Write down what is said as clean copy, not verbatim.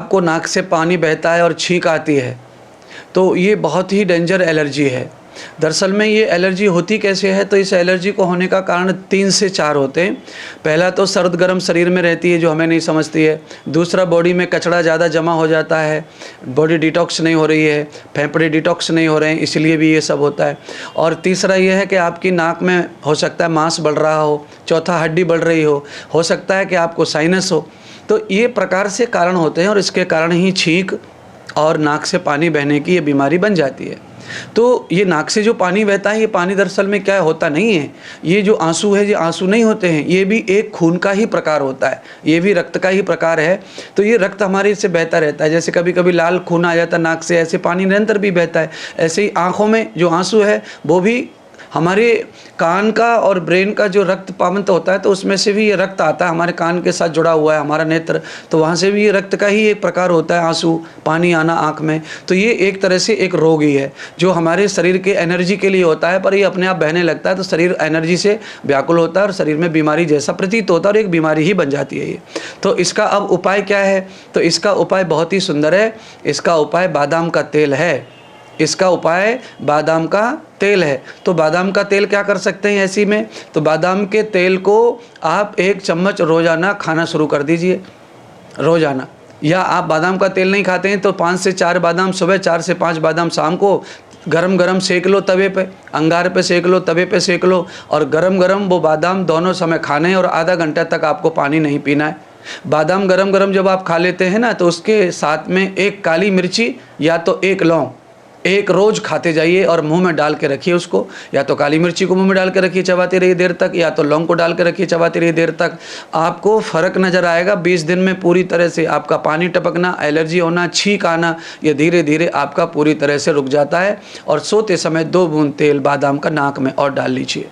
आपको नाक से पानी बहता है और छींक आती है, तो ये बहुत ही डेंजर एलर्जी है। दरअसल में ये एलर्जी होती कैसे है, तो इस एलर्जी को होने का कारण 3 से 4 होते हैं। पहला तो सर्द गर्म शरीर में रहती है जो हमें नहीं समझती है। दूसरा, बॉडी में कचरा ज़्यादा जमा हो जाता है, बॉडी डिटॉक्स नहीं हो रही है, फेफड़े डिटॉक्स नहीं हो रहे हैं, इसलिए भी ये सब होता है। और तीसरा ये है कि आपकी नाक में हो सकता है मांस बढ़ रहा हो। चौथा, हड्डी बढ़ रही हो सकता है कि आपको साइनस हो। तो ये प्रकार से कारण होते हैं और इसके कारण ही छींक और नाक से पानी बहने की ये बीमारी बन जाती है। तो ये नाक से जो पानी बहता है, ये पानी दरअसल में क्या होता नहीं है, ये जो आंसू है, ये आंसू नहीं होते हैं, ये भी एक खून का ही प्रकार होता है, ये भी रक्त का ही प्रकार है। तो ये रक्त हमारे से बहता रहता है। जैसे कभी कभी लाल खून आ जाता है नाक से, ऐसे पानी निरंतर भी बहता है। ऐसे ही आँखों में जो आंसू है वो भी हमारे कान का और ब्रेन का जो रक्त पावंत होता है, तो उसमें से भी ये रक्त आता है, हमारे कान के साथ जुड़ा हुआ है हमारा नेत्र, तो वहाँ से भी ये रक्त का ही एक प्रकार होता है, आंसू, पानी आना आँख में। तो ये एक तरह से एक रोग ही है जो हमारे शरीर के एनर्जी के लिए होता है, पर ये अपने आप बहने लगता है तो शरीर एनर्जी से व्याकुल होता है और शरीर में बीमारी जैसा प्रतीत होता है और एक बीमारी ही बन जाती है ये। तो इसका अब उपाय क्या है, तो इसका उपाय बहुत ही सुंदर है। इसका उपाय बादाम का तेल है। इसका उपाय बादाम का तेल है। तो बादाम का तेल क्या कर सकते हैं ऐसी में, तो बादाम के तेल को आप 1 चम्मच रोज़ाना खाना शुरू कर दीजिए, रोज़ाना। या आप बादाम का तेल नहीं खाते हैं तो 5 से 4 बादाम सुबह, 4 से 5 बादाम शाम को गरम गरम सेक लो, तवे पे, अंगार पे सेक लो, तवे पे सेक लो, और गरम गरम वो बादाम दोनों समय खाने हैं और आधा घंटा तक आपको पानी नहीं पीना है। बादाम गरम गरम जब आप खा लेते हैं ना, तो उसके साथ में 1 काली मिर्ची या तो 1 लौंग, एक रोज़ खाते जाइए और मुंह में डाल के रखिए उसको। या तो काली मिर्ची को मुंह में डाल के रखिए, चबाते रहिए देर तक, या तो लौंग को डाल के रखिए, चबाते रहिए देर तक। आपको फ़र्क नज़र आएगा 20 दिन में। पूरी तरह से आपका पानी टपकना, एलर्जी होना, छींक आना, ये धीरे धीरे आपका पूरी तरह से रुक जाता है। और सोते समय 2 बूंद तेल बादाम का नाक में और डाल लीजिए।